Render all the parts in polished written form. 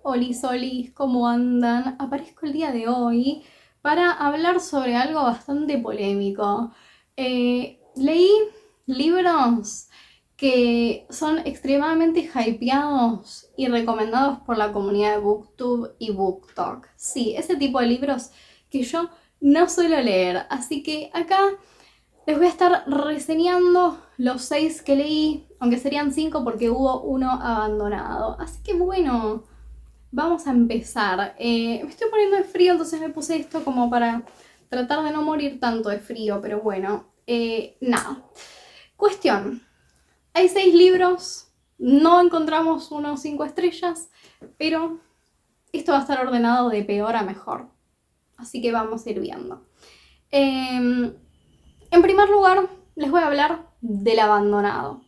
Olis, olis, ¿cómo andan? Aparezco el día de hoy para hablar sobre algo bastante polémico. Leí libros que son extremadamente hypeados y recomendados por la comunidad de BookTube y BookTok. Sí, ese tipo de libros que yo no suelo leer, así que acá les voy a estar reseñando los 6 que leí, aunque serían 5 porque hubo uno abandonado. Así que bueno, vamos a empezar. Me estoy poniendo de frío, entonces me puse esto como para tratar de no morir tanto de frío, pero bueno, nada. Cuestión, hay 6 libros, no encontramos unos 5 estrellas, pero esto va a estar ordenado de peor a mejor. Así que vamos a ir viendo. En primer lugar, les voy a hablar del abandonado.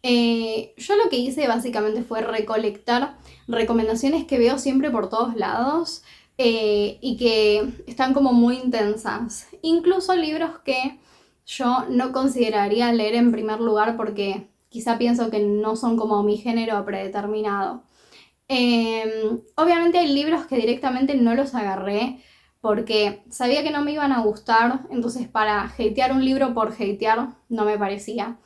Yo lo que hice básicamente fue recolectar recomendaciones que veo siempre por todos lados y que están como muy intensas. Incluso libros que yo no consideraría leer en primer lugar porque quizá pienso que no son como mi género predeterminado. Obviamente hay libros que directamente no los agarré porque sabía que no me iban a gustar, entonces para hatear un libro por hatear no me parecía.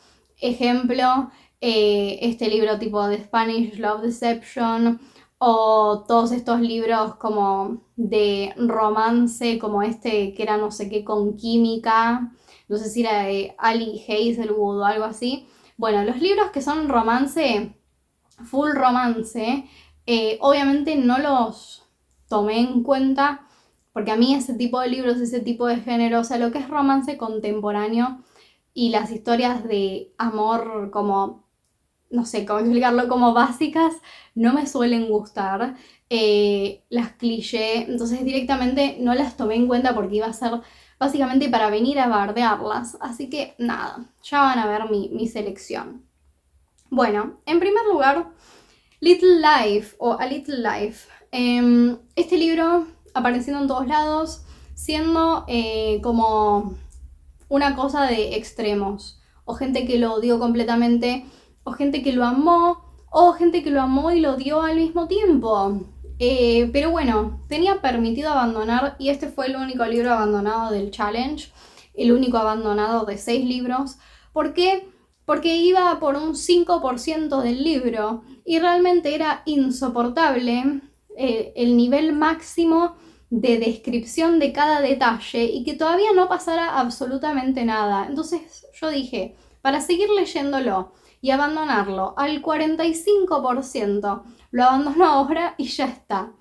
Ejemplo, este libro tipo de Spanish Love Deception o todos estos libros como de romance, como este que era no sé qué con química, no sé si era de Ali Hazelwood o algo así. Bueno, los libros que son romance, full romance, obviamente no los tomé en cuenta porque a mí ese tipo de libros, ese tipo de género, o sea, lo que es romance contemporáneo y las historias de amor como, no sé cómo explicarlo, como básicas, no me suelen gustar. Las cliché, entonces directamente no las tomé en cuenta porque iba a ser básicamente para venir a bardearlas. Así que nada, ya van a ver mi selección. Bueno, en primer lugar, Little Life o A Little Life. Este libro apareciendo en todos lados, siendo como una cosa de extremos. O gente que lo odió completamente, o gente que lo amó, o gente que lo amó y lo odió al mismo tiempo. Pero bueno, tenía permitido abandonar y este fue el único libro abandonado del challenge, el único abandonado de 6 libros. ¿Por qué? Porque iba por un 5% del libro y realmente era insoportable el nivel máximo de descripción de cada detalle y que todavía no pasara absolutamente nada. Entonces yo dije, para seguir leyéndolo y abandonarlo al 45%, lo abandono ahora y ya está.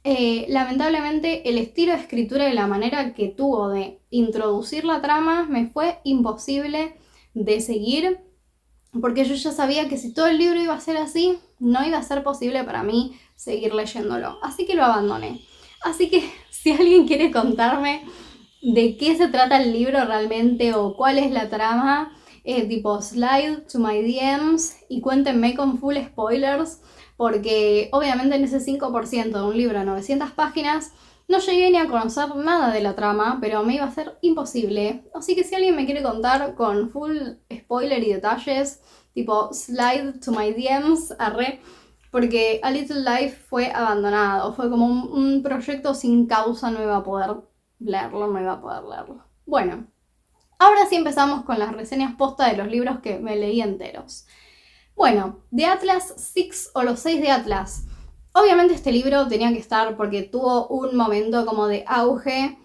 Lamentablemente el estilo de escritura y la manera que tuvo de introducir la trama me fue imposible de seguir porque yo ya sabía que si todo el libro iba a ser así, no iba a ser posible para mí seguir leyéndolo. Así que lo abandoné. Así que si alguien quiere contarme de qué se trata el libro realmente o cuál es la trama, tipo slide to my DMs y cuéntenme con full spoilers, porque obviamente en ese 5% de un libro de 900 páginas no llegué ni a conocer nada de la trama, pero me iba a ser imposible. Así que si alguien me quiere contar con full spoiler y detalles, tipo slide to my DMs, arre, porque A Little Life fue abandonado, fue como un proyecto sin causa, no iba a poder leerlo, no iba a poder leerlo. Bueno, ahora sí empezamos con las reseñas posta de los libros que me leí enteros. Bueno, The Atlas 6 o los 6 de Atlas. Obviamente este libro tenía que estar porque tuvo un momento como de auge,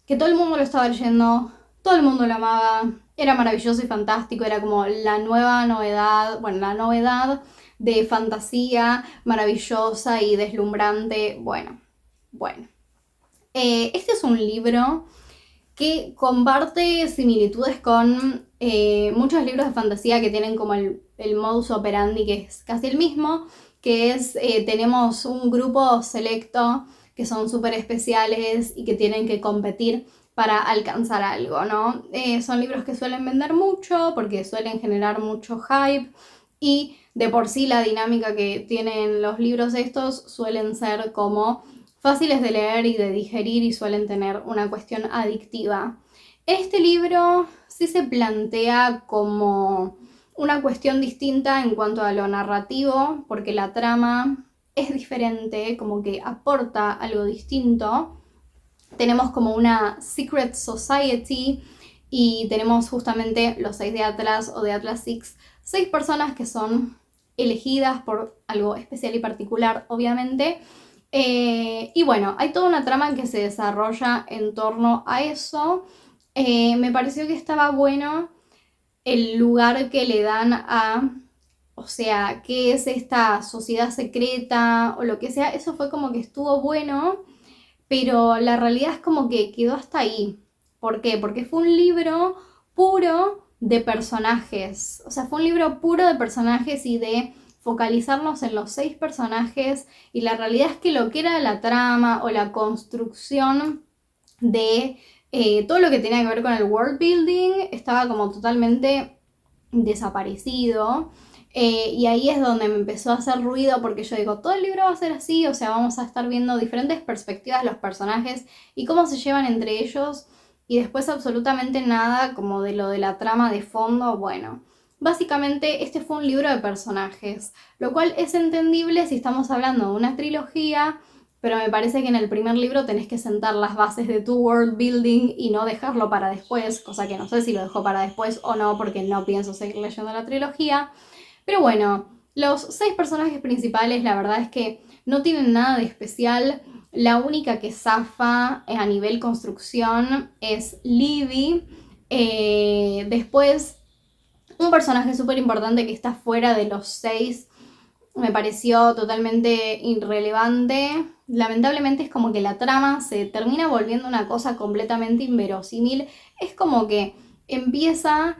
que todo el mundo lo estaba leyendo, todo el mundo lo amaba, era maravilloso y fantástico, era como la nueva novedad, bueno, la novedad de fantasía maravillosa y deslumbrante. Bueno. Este es un libro que comparte similitudes con muchos libros de fantasía que tienen como el modus operandi que es casi el mismo, que es tenemos un grupo selecto que son súper especiales y que tienen que competir para alcanzar algo, ¿no? Son libros que suelen vender mucho porque suelen generar mucho hype y de por sí la dinámica que tienen los libros estos suelen ser como fáciles de leer y de digerir y suelen tener una cuestión adictiva. Este libro sí se plantea como una cuestión distinta en cuanto a lo narrativo, porque la trama es diferente, como que aporta algo distinto. Tenemos como una Secret Society y tenemos justamente los 6 de Atlas o de Atlas Six, 6 personas que son elegidas por algo especial y particular, obviamente. Y bueno, hay toda una trama que se desarrolla en torno a eso. Me pareció que estaba bueno el lugar que le dan a, o sea, qué es esta sociedad secreta o lo que sea. Eso fue como que estuvo bueno, pero la realidad es como que quedó hasta ahí. ¿Por qué? Porque fue un libro puro de personajes. O sea, fue un libro puro de personajes y de focalizarnos en los 6 personajes. Y la realidad es que lo que era la trama o la construcción de todo lo que tenía que ver con el world building estaba como totalmente desaparecido. Y ahí es donde me empezó a hacer ruido porque yo digo, todo el libro va a ser así, o sea, vamos a estar viendo diferentes perspectivas de los personajes y cómo se llevan entre ellos y después absolutamente nada como de lo de la trama de fondo. Bueno, básicamente este fue un libro de personajes, lo cual es entendible si estamos hablando de una trilogía, pero me parece que en el primer libro tenés que sentar las bases de tu world building y no dejarlo para después, cosa que no sé si lo dejo para después o no porque no pienso seguir leyendo la trilogía. Pero bueno, los 6 personajes principales la verdad es que no tienen nada de especial. La única que zafa a nivel construcción es Livy. Después, un personaje súper importante que está fuera de los 6 me pareció totalmente irrelevante. Lamentablemente es como que la trama se termina volviendo una cosa completamente inverosímil. Es como que empieza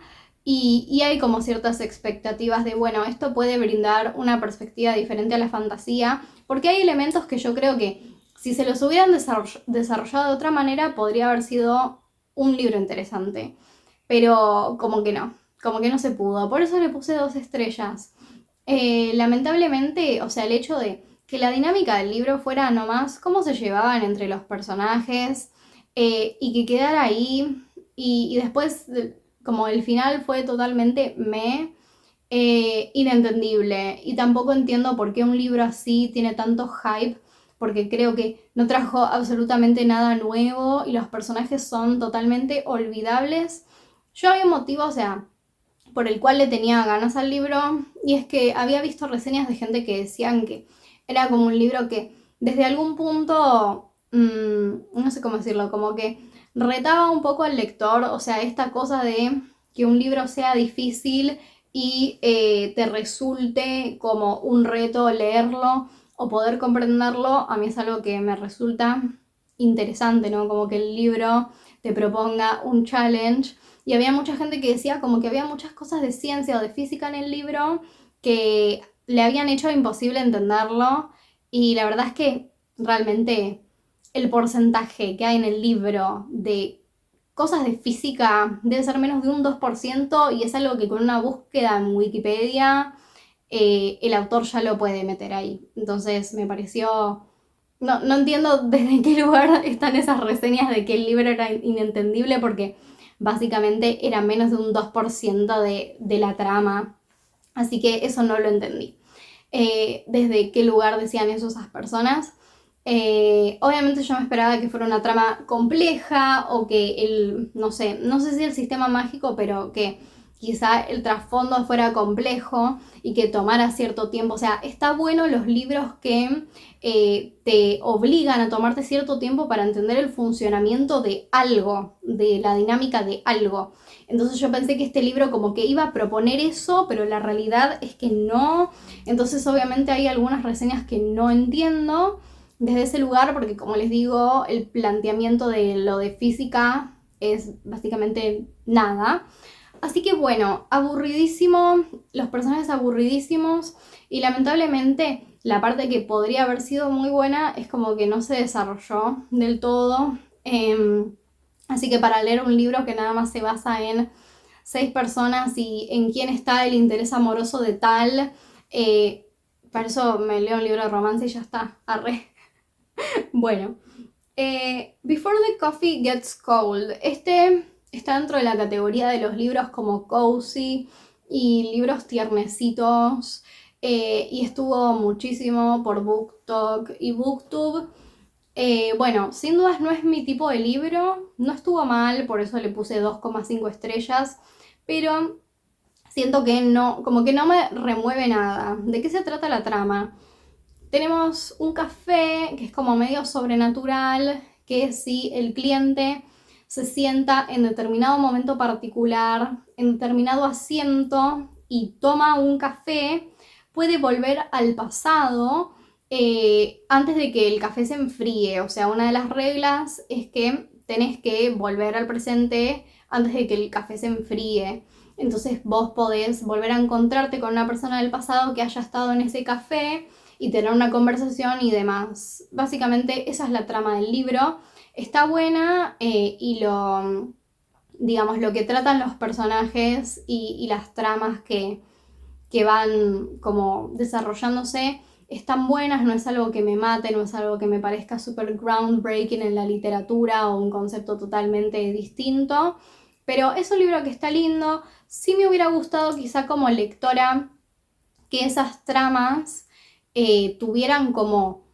y hay como ciertas expectativas de, bueno, esto puede brindar una perspectiva diferente a la fantasía, porque hay elementos que yo creo que si se los hubieran desarrollado de otra manera podría haber sido un libro interesante. Pero como que no se pudo. Por eso le puse 2 estrellas. Lamentablemente, o sea, el hecho de que la dinámica del libro fuera nomás cómo se llevaban entre los personajes y que quedara ahí y después como el final fue totalmente inentendible y tampoco entiendo por qué un libro así tiene tanto hype porque creo que no trajo absolutamente nada nuevo y los personajes son totalmente olvidables. Yo había un motivo, o sea, por el cual le tenía ganas al libro y es que había visto reseñas de gente que decían que era como un libro que desde algún punto, no sé cómo decirlo, como que retaba un poco al lector, o sea, esta cosa de que un libro sea difícil y te resulte como un reto leerlo o poder comprenderlo, a mí es algo que me resulta interesante, ¿no? Como que el libro te proponga un challenge. Y había mucha gente que decía como que había muchas cosas de ciencia o de física en el libro que le habían hecho imposible entenderlo. Y la verdad es que realmente el porcentaje que hay en el libro de cosas de física debe ser menos de un 2% y es algo que con una búsqueda en Wikipedia el autor ya lo puede meter ahí. Entonces me pareció... No entiendo desde qué lugar están esas reseñas de que el libro era inentendible porque básicamente era menos de un 2% de la trama. Así que eso no lo entendí. Desde qué lugar decían eso esas personas. Obviamente yo me esperaba que fuera una trama compleja o que no sé si el sistema mágico, pero que quizá el trasfondo fuera complejo y que tomara cierto tiempo. O sea, está bueno los libros que te obligan a tomarte cierto tiempo para entender el funcionamiento de algo, de la dinámica de algo. Entonces yo pensé que este libro como que iba a proponer eso, pero la realidad es que no. Entonces obviamente hay algunas reseñas que no entiendo desde ese lugar, porque como les digo, el planteamiento de lo de física es básicamente nada. Así que bueno, aburridísimo, los personajes aburridísimos y lamentablemente la parte que podría haber sido muy buena es como que no se desarrolló del todo. Así que para leer un libro que nada más se basa en 6 personas y en quién está el interés amoroso de tal, para eso me leo un libro de romance y ya está, arre. Bueno, Before the Coffee Gets Cold. Este está dentro de la categoría de los libros como cozy y libros tiernecitos. y estuvo muchísimo por BookTok y BookTube. Bueno, sin dudas no es mi tipo de libro, no estuvo mal, por eso le puse 2,5 estrellas, pero siento que no, como que no me remueve nada. ¿De qué se trata la trama? Tenemos un café que es como medio sobrenatural, que si el cliente se sienta en determinado momento particular, en determinado asiento y toma un café, puede volver al pasado antes de que el café se enfríe. O sea, una de las reglas es que tenés que volver al presente antes de que el café se enfríe. Entonces vos podés volver a encontrarte con una persona del pasado que haya estado en ese café y tener una conversación y demás. Básicamente esa es la trama del libro. Está buena y digamos, lo que tratan los personajes y las tramas que van como desarrollándose están buenas, no es algo que me mate, no es algo que me parezca súper groundbreaking en la literatura o un concepto totalmente distinto, pero es un libro que está lindo. Sí me hubiera gustado quizá como lectora que esas tramas tuvieran como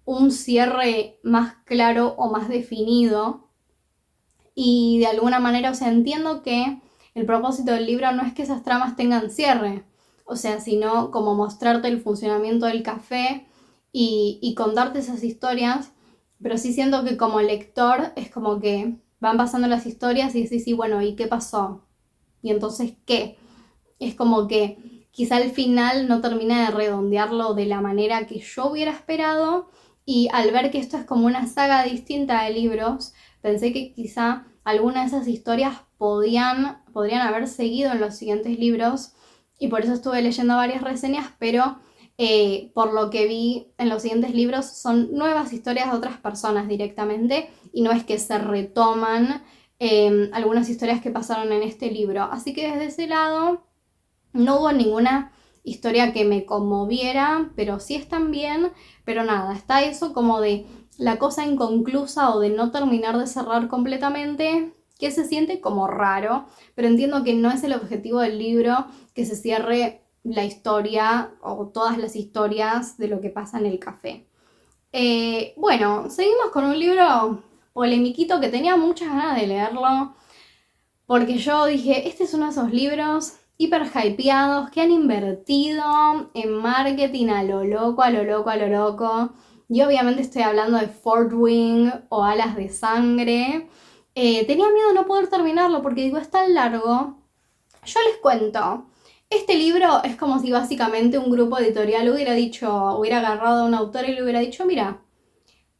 un cierre más claro o más definido y de alguna manera, o sea, entiendo que el propósito del libro no es que esas tramas tengan cierre, o sea, sino como mostrarte el funcionamiento del café y contarte esas historias, pero sí siento que como lector es como que van pasando las historias y decís, sí, bueno, ¿y qué pasó? ¿Y entonces qué? Es como que quizá al final no termina de redondearlo de la manera que yo hubiera esperado y al ver que esto es como una saga distinta de libros, pensé que quizá algunas de esas historias podrían haber seguido en los siguientes libros y por eso estuve leyendo varias reseñas, pero por lo que vi en los siguientes libros son nuevas historias de otras personas directamente y no es que se retoman algunas historias que pasaron en este libro. Así que desde ese lado no hubo ninguna historia que me conmoviera, pero sí están bien, pero nada, está eso como de la cosa inconclusa o de no terminar de cerrar completamente, que se siente como raro, pero entiendo que no es el objetivo del libro que se cierre la historia o todas las historias de lo que pasa en el café. Bueno, seguimos con un libro polemiquito que tenía muchas ganas de leerlo, porque yo dije, este es uno de esos libros hiper hypeados que han invertido en marketing a lo loco, a lo loco, a lo loco. Y obviamente estoy hablando de Fort Wing o Alas de Sangre. Tenía miedo de no poder terminarlo porque digo, es tan largo. Yo les cuento, este libro es como si básicamente un grupo editorial hubiera agarrado a un autor y le hubiera dicho, mira,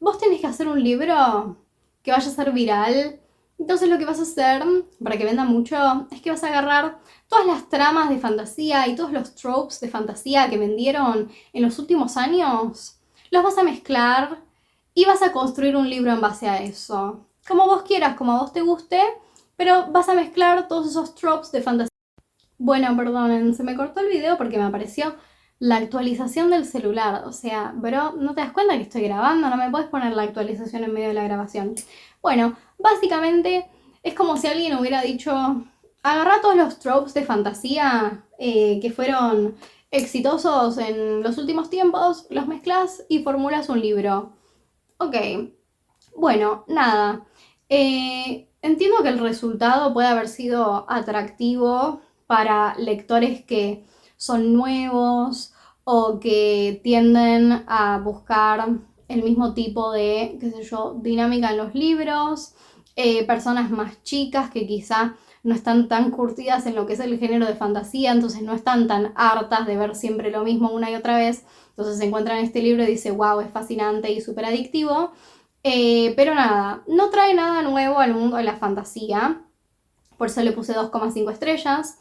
vos tenés que hacer un libro que vaya a ser viral. Entonces lo que vas a hacer, para que venda mucho, es que vas a agarrar todas las tramas de fantasía y todos los tropes de fantasía que vendieron en los últimos años, los vas a mezclar y vas a construir un libro en base a eso. Como vos quieras, como a vos te guste, pero vas a mezclar todos esos tropes de fantasía. Bueno, perdonen, se me cortó el video porque me apareció la actualización del celular. O sea, bro, ¿no te das cuenta que estoy grabando? No me puedes poner la actualización en medio de la grabación. Bueno, básicamente es como si alguien hubiera dicho, agarra todos los tropes de fantasía que fueron exitosos en los últimos tiempos, los mezclas y formulas un libro. Ok, bueno, nada. Entiendo que el resultado puede haber sido atractivo para lectores que son nuevos o que tienden a buscar el mismo tipo de, qué sé yo, dinámica en los libros, personas más chicas que quizá no están tan curtidas en lo que es el género de fantasía, entonces no están tan hartas de ver siempre lo mismo una y otra vez, entonces se encuentran este libro y dice, wow, es fascinante y súper adictivo. Pero nada, no trae nada nuevo al mundo de la fantasía, por eso le puse 2,5 estrellas.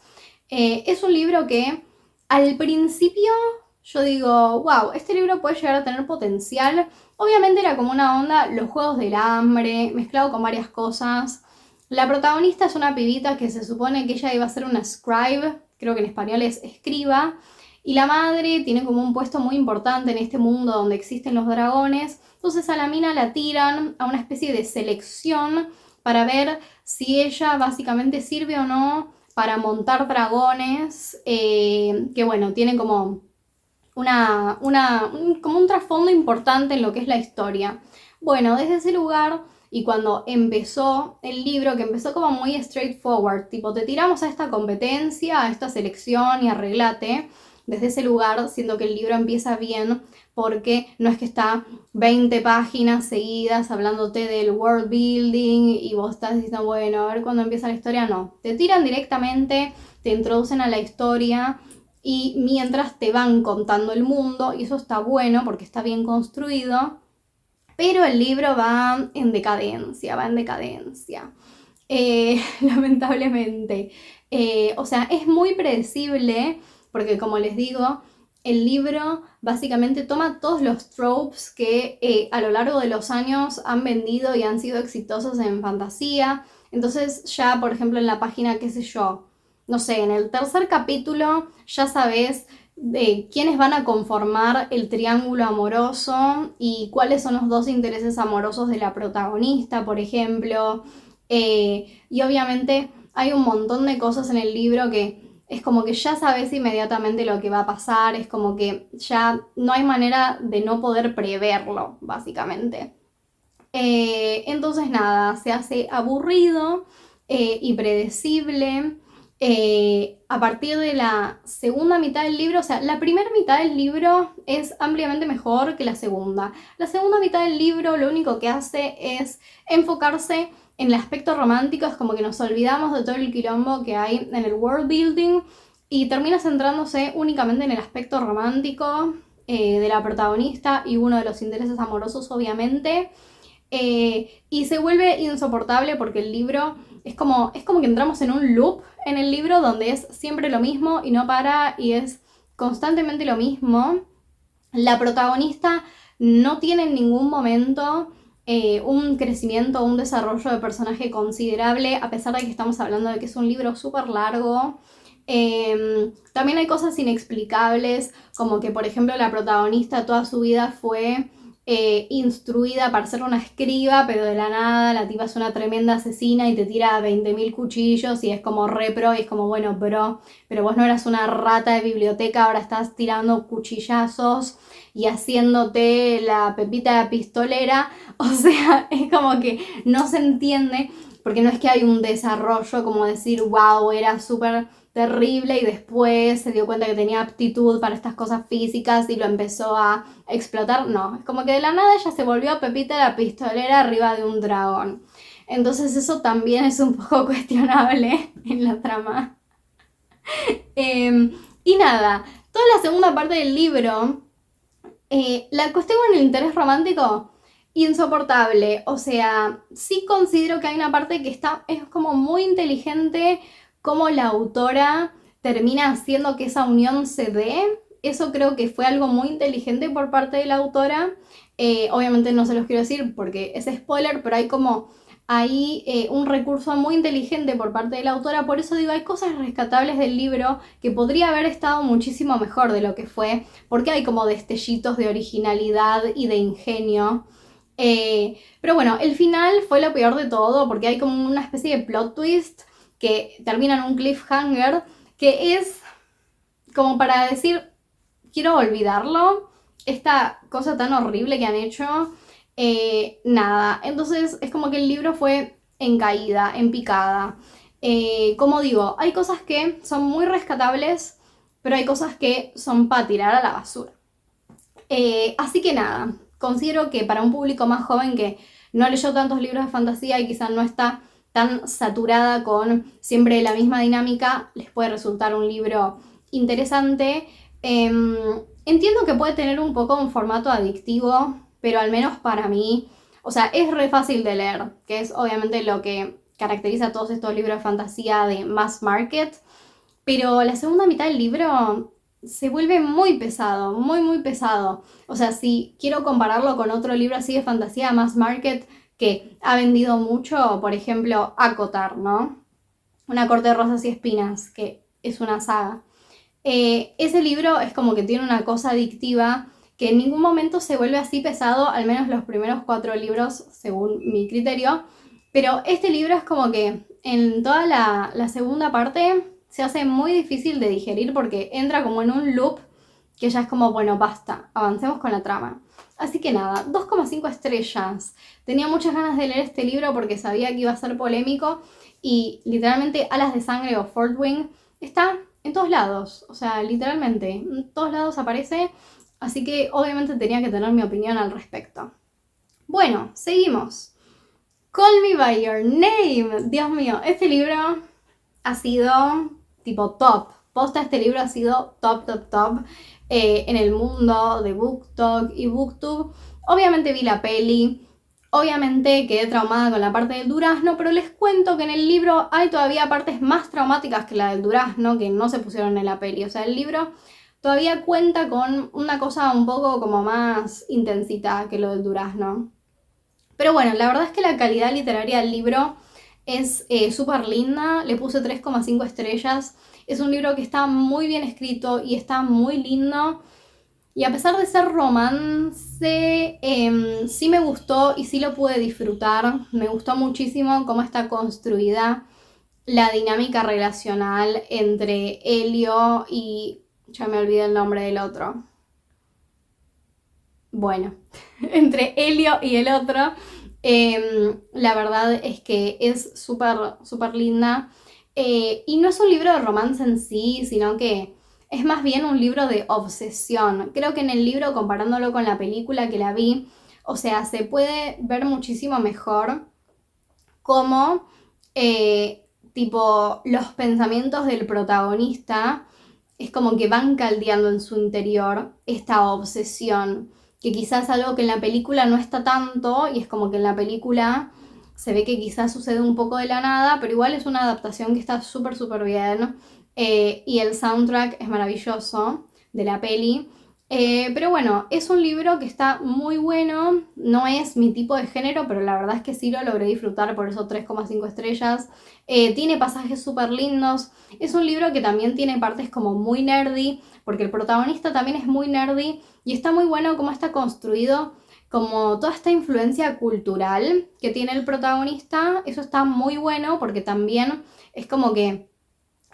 Es un libro que al principio yo digo, wow, este libro puede llegar a tener potencial. Obviamente era como una onda, los juegos del hambre, mezclado con varias cosas. La protagonista es una pibita que se supone que ella iba a ser una scribe, creo que en español es escriba, y la madre tiene como un puesto muy importante en este mundo donde existen los dragones. Entonces a la mina la tiran a una especie de selección para ver si ella básicamente sirve o no para montar dragones, que bueno, tienen como como un trasfondo importante en lo que es la historia. Bueno, desde ese lugar, y cuando empezó el libro, que empezó como muy straightforward, tipo, te tiramos a esta competencia, a esta selección y arreglate. Desde ese lugar siento que el libro empieza bien, porque no es que está 20 páginas seguidas hablándote del world building y vos estás diciendo, bueno, a ver cuándo empieza la historia. No, te tiran directamente, te introducen a la historia y mientras te van contando el mundo, y eso está bueno porque está bien construido, pero el libro va en decadencia, lamentablemente. O sea, es muy predecible porque, como les digo, el libro básicamente toma todos los tropes que a lo largo de los años han vendido y han sido exitosos en fantasía. Entonces ya, por ejemplo, en la página, qué sé yo, no sé, en el tercer capítulo ya sabes de quiénes van a conformar el triángulo amoroso y cuáles son los dos intereses amorosos de la protagonista, por ejemplo. Y obviamente hay un montón de cosas en el libro que es como que ya sabes inmediatamente lo que va a pasar, es como que ya no hay manera de no poder preverlo, básicamente. Entonces nada, se hace aburrido y predecible. A partir de la segunda mitad del libro, o sea, la primera mitad del libro es ampliamente mejor que la segunda. La segunda mitad del libro lo único que hace es enfocarse en el aspecto romántico, es como que nos olvidamos de todo el quilombo que hay en el world building y termina centrándose únicamente en el aspecto romántico de la protagonista y uno de los intereses amorosos, obviamente. Y se vuelve insoportable porque el libro es como que entramos en un loop en el libro donde es siempre lo mismo y no para y es constantemente lo mismo. La protagonista no tiene en ningún momento un crecimiento o un desarrollo de personaje considerable, a pesar de que estamos hablando de que es un libro súper largo. También hay cosas inexplicables, como que por ejemplo la protagonista toda su vida fue instruida para ser una escriba, pero de la nada la tipa es una tremenda asesina y te tira 20.000 cuchillos y es como re pro y es como, bueno, bro, pero vos no eras una rata de biblioteca, ahora estás tirando cuchillazos y haciéndote la pepita pistolera. O sea, es como que no se entiende, porque no es que hay un desarrollo como decir, wow, era súper terrible y después se dio cuenta que tenía aptitud para estas cosas físicas y lo empezó a explotar. No, es como que de la nada ella se volvió Pepita la pistolera arriba de un dragón. Entonces eso también es un poco cuestionable en la trama. Y nada, toda la segunda parte del libro, la cuestión con el interés romántico, insoportable. O sea, sí considero que hay una parte que es como muy inteligente, cómo la autora termina haciendo que esa unión se dé. Eso creo que fue algo muy inteligente por parte de la autora. Obviamente no se los quiero decir porque es spoiler, pero hay como un recurso muy inteligente por parte de la autora. Por eso digo, hay cosas rescatables del libro que podría haber estado muchísimo mejor de lo que fue, porque hay como destellitos de originalidad y de ingenio. Pero bueno, el final fue lo peor de todo, porque hay como una especie de plot twist que termina en un cliffhanger que es como para decir, quiero olvidarlo, esta cosa tan horrible que han hecho. Nada, entonces es como que el libro fue en caída, en picada. Como digo, hay cosas que son muy rescatables, pero hay cosas que son para tirar a la basura. Así que nada, considero que para un público más joven que no leyó tantos libros de fantasía y quizás no está tan saturada con siempre la misma dinámica, les puede resultar un libro interesante. Entiendo que puede tener un poco un formato adictivo, pero al menos para mí, o sea, es re fácil de leer, que es obviamente lo que caracteriza a todos estos libros de fantasía de mass market, pero la segunda mitad del libro se vuelve muy pesado, muy muy pesado. O sea, si quiero compararlo con otro libro así de fantasía mass market que ha vendido mucho, por ejemplo, ACOTAR, ¿no? Una corte de rosas y espinas, que es una saga. Ese libro es como que tiene una cosa adictiva que en ningún momento se vuelve así pesado, al menos los primeros 4 libros, según mi criterio. Pero este libro es como que en toda la segunda parte se hace muy difícil de digerir porque entra como en un loop que ya es como, bueno, basta, avancemos con la trama. Así que nada, 2,5 estrellas. Tenía muchas ganas de leer este libro porque sabía que iba a ser polémico y literalmente Alas de Sangre o Fort Wing está en todos lados, o sea, literalmente, en todos lados aparece, así que obviamente tenía que tener mi opinión al respecto. Bueno, seguimos. Call Me By Your Name. Dios mío, este libro ha sido tipo top. Posta, este libro ha sido top en el mundo de BookTok y BookTube. Obviamente vi la peli, obviamente quedé traumada con la parte del durazno, pero les cuento que en el libro hay todavía partes más traumáticas que la del durazno que no se pusieron en la peli. O sea, el libro todavía cuenta con una cosa un poco como más intensita que lo del durazno. Pero bueno, la verdad es que la calidad literaria del libro es súper linda, le puse 3,5 estrellas. Es un libro que está muy bien escrito y está muy lindo. Y a pesar de ser romance, sí me gustó y sí lo pude disfrutar. Me gustó muchísimo cómo está construida la dinámica relacional entre Elio y... ya me olvidé el nombre del otro. Bueno, entre Elio y el otro. La verdad es que es súper linda. Y no es un libro de romance en sí, sino que es más bien un libro de obsesión. Creo que en el libro, comparándolo con la película que la vi, o sea, se puede ver muchísimo mejor cómo, tipo, los pensamientos del protagonista es como que van caldeando en su interior esta obsesión, que quizás es algo que en la película no está tanto, y es como que en la película se ve que quizás sucede un poco de la nada, pero igual es una adaptación que está súper bien, y el soundtrack es maravilloso de la peli. Pero bueno, es un libro que está muy bueno, no es mi tipo de género, pero la verdad es que sí lo logré disfrutar, por eso 3,5 estrellas. Tiene pasajes súper lindos, es un libro que también tiene partes como muy nerdy, porque el protagonista también es muy nerdy y está muy bueno cómo está construido, como toda esta influencia cultural que tiene el protagonista. Eso está muy bueno porque también es como que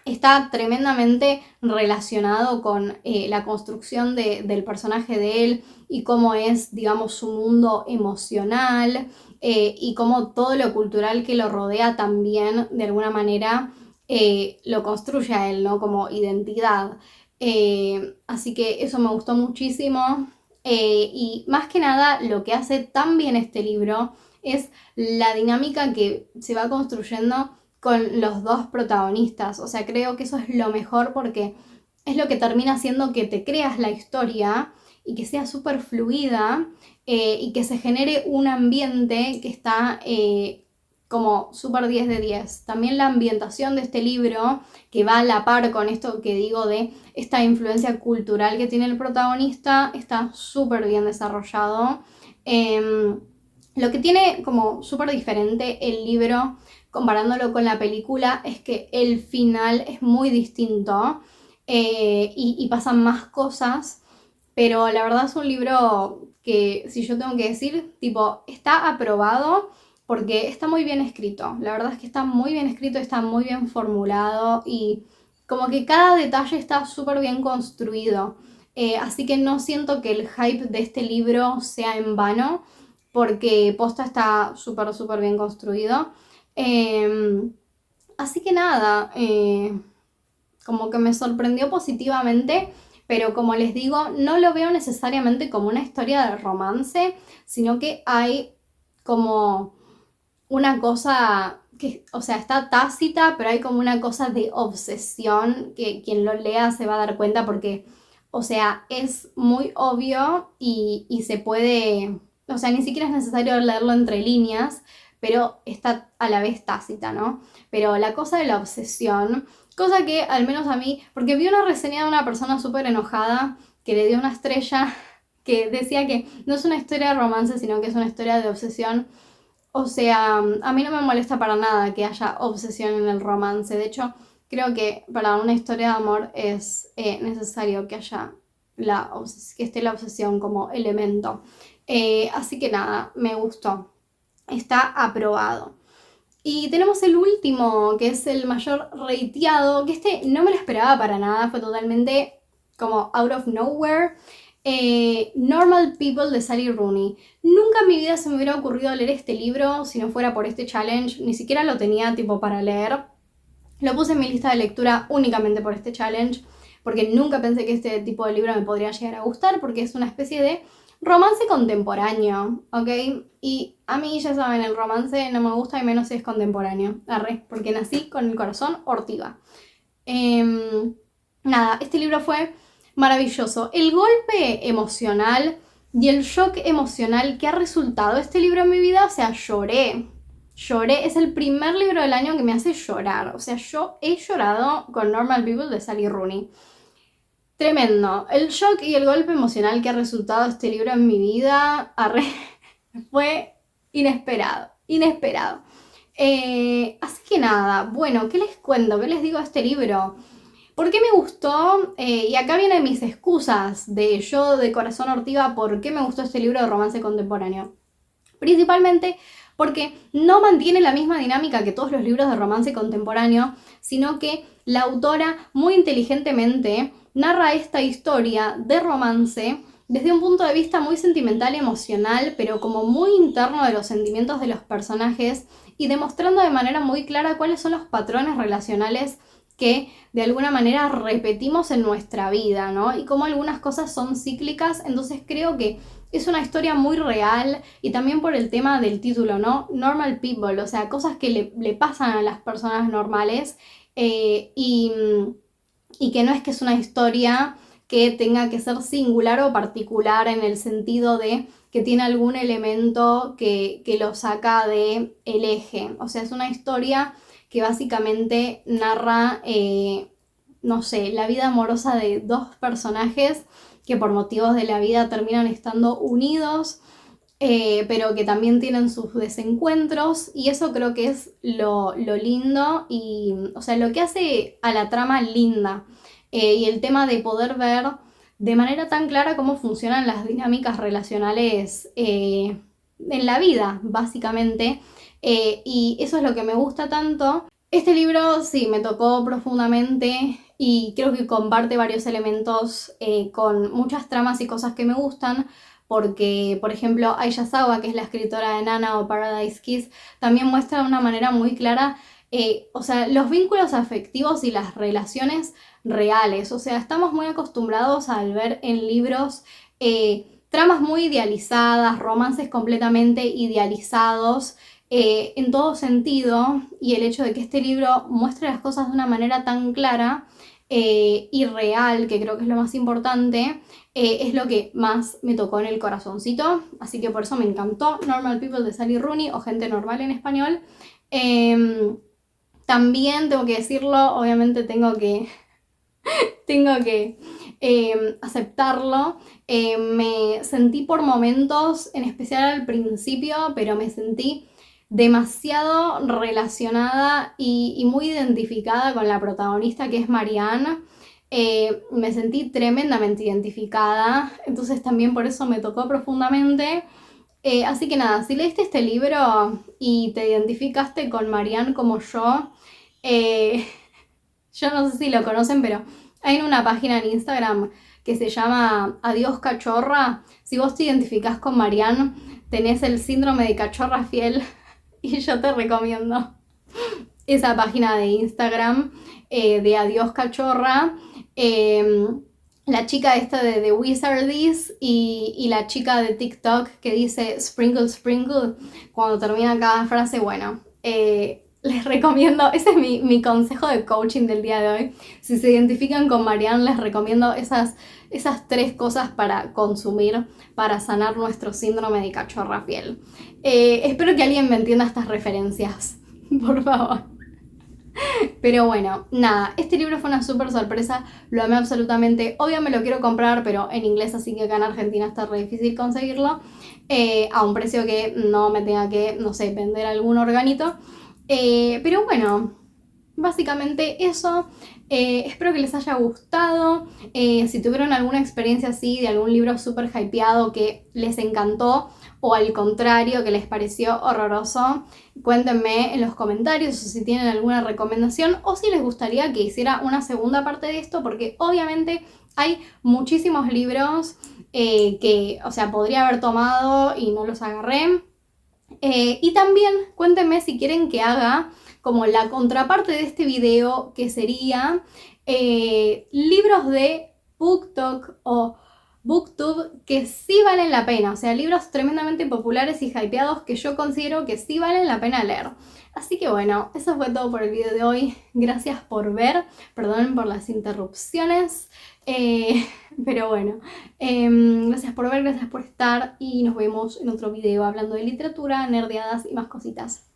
está tremendamente relacionado con la construcción del personaje de él y cómo es, digamos, su mundo emocional, y cómo todo lo cultural que lo rodea también, de alguna manera, lo construye a él, ¿no? Como identidad. Así que eso me gustó muchísimo. Y más que nada, lo que hace tan bien este libro es la dinámica que se va construyendo con los dos protagonistas. O sea, creo que eso es lo mejor porque es lo que termina haciendo que te creas la historia y que sea súper fluida, y que se genere un ambiente que está como súper 10 de 10. También la ambientación de este libro, que va a la par con esto que digo de esta influencia cultural que tiene el protagonista, está súper bien desarrollado. Lo que tiene como súper diferente el libro comparándolo con la película es que el final es muy distinto, y pasan más cosas, pero la verdad es un libro que, si yo tengo que decir, tipo, está aprobado porque está muy bien escrito. La verdad es que está muy bien escrito, está muy bien formulado y como que cada detalle está súper bien construido. Así que no siento que el hype de este libro sea en vano porque posta está súper bien construido. Así que nada, como que me sorprendió positivamente, pero como les digo, no lo veo necesariamente como una historia de romance, sino que hay como una cosa que, o sea, está tácita, pero hay como una cosa de obsesión que quien lo lea se va a dar cuenta porque, o sea, es muy obvio y se puede, o sea, ni siquiera es necesario leerlo entre líneas, pero está a la vez tácita, ¿no? Pero la cosa de la obsesión, cosa que al menos a mí, porque vi una reseña de una persona súper enojada que le dio una estrella que decía que no es una historia de romance, sino que es una historia de obsesión. O sea, a mí no me molesta para nada que haya obsesión en el romance. De hecho, creo que para una historia de amor es necesario que haya que esté la obsesión como elemento. Así que nada, me gustó. Está aprobado. Y tenemos el último, que es el mayor rateado, que este no me lo esperaba para nada, fue totalmente como out of nowhere. Normal People de Sally Rooney. Nunca en mi vida se me hubiera ocurrido leer este libro si no fuera por este challenge. Ni siquiera lo tenía tipo para leer. Lo puse en mi lista de lectura únicamente por este challenge, porque nunca pensé que este tipo de libro me podría llegar a gustar, porque es una especie de romance contemporáneo, ¿ok? Y a mí, ya saben, el romance no me gusta y menos si es contemporáneo. Arre, porque nací con el corazón ortiga. Nada, este libro fue maravilloso. El golpe emocional y el shock emocional que ha resultado este libro en mi vida, o sea, lloré. Es el primer libro del año que me hace llorar. O sea, yo he llorado con Normal People de Sally Rooney. Tremendo. El shock y el golpe emocional que ha resultado este libro en mi vida fue inesperado. Así que nada, bueno, ¿qué les cuento? ¿Qué les digo de este libro? ¿Por qué me gustó? Y acá vienen mis excusas de yo de corazón ortiga, ¿por qué me gustó este libro de romance contemporáneo? Principalmente porque no mantiene la misma dinámica que todos los libros de romance contemporáneo, sino que la autora muy inteligentemente narra esta historia de romance desde un punto de vista muy sentimental y emocional, pero como muy interno de los sentimientos de los personajes y demostrando de manera muy clara cuáles son los patrones relacionales que de alguna manera repetimos en nuestra vida, ¿no? Y cómo algunas cosas son cíclicas, entonces creo que es una historia muy real y también por el tema del título, ¿no? Normal People, o sea, cosas que le pasan a las personas normales y que no es que es una historia que tenga que ser singular o particular en el sentido de que tiene algún elemento que lo saca del eje. O sea, es una historia que básicamente narra, no sé, la vida amorosa de dos personajes que por motivos de la vida terminan estando unidos, pero que también tienen sus desencuentros, y eso creo que es lo lindo y, o sea, lo que hace a la trama linda, y el tema de poder ver de manera tan clara cómo funcionan las dinámicas relacionales en la vida, básicamente, y eso es lo que me gusta tanto. Este libro sí me tocó profundamente y creo que comparte varios elementos con muchas tramas y cosas que me gustan, porque, por ejemplo, Aya Sawa, que es la escritora de Nana o Paradise Kiss, también muestra de una manera muy clara, o sea, los vínculos afectivos y las relaciones reales. O sea, estamos muy acostumbrados al ver en libros tramas muy idealizadas, romances completamente idealizados, en todo sentido, y el hecho de que este libro muestre las cosas de una manera tan clara y real, que creo que es lo más importante, es lo que más me tocó en el corazoncito, así que por eso me encantó Normal People de Sally Rooney, o Gente Normal en español. También tengo que decirlo, obviamente tengo que aceptarlo. Me sentí por momentos, en especial al principio, pero me sentí demasiado relacionada y muy identificada con la protagonista, que es Marianne. Me sentí tremendamente identificada, entonces también por eso me tocó profundamente. Así que nada, si leíste este libro y te identificaste con Marianne como yo no sé si lo conocen, pero hay una página en Instagram que se llama Adiós Cachorra. Si vos te identificás con Marianne, tenés el síndrome de cachorra fiel y yo te recomiendo esa página de Instagram de Adiós Cachorra. La chica esta de The Wizardies y la chica de TikTok que dice sprinkle, sprinkle cuando termina cada frase, bueno, les recomiendo, ese es mi consejo de coaching del día de hoy. Si se identifican con Marianne, les recomiendo esas 3 cosas para consumir para sanar nuestro síndrome de cachorra fiel. Espero que alguien me entienda estas referencias, por favor. Pero bueno, nada, este libro fue una súper sorpresa, lo amé absolutamente. Obvio me lo quiero comprar, pero en inglés, así que acá en Argentina está re difícil conseguirlo, a un precio que no me tenga que, no sé, vender algún organito. Pero bueno, básicamente eso. Espero que les haya gustado. Si tuvieron alguna experiencia así de algún libro súper hypeado que les encantó, o al contrario, que les pareció horroroso. Cuéntenme en los comentarios o si tienen alguna recomendación o si les gustaría que hiciera una segunda parte de esto, porque obviamente hay muchísimos libros que, o sea, podría haber tomado y no los agarré. Y también cuéntenme si quieren que haga como la contraparte de este video, que sería libros de BookTok o BookTube que sí valen la pena, o sea, libros tremendamente populares y hypeados que yo considero que sí valen la pena leer. Así que bueno, eso fue todo por el video de hoy. Gracias por ver, perdonen por las interrupciones, pero bueno, gracias por ver, gracias por estar y nos vemos en otro video hablando de literatura, nerdeadas y más cositas.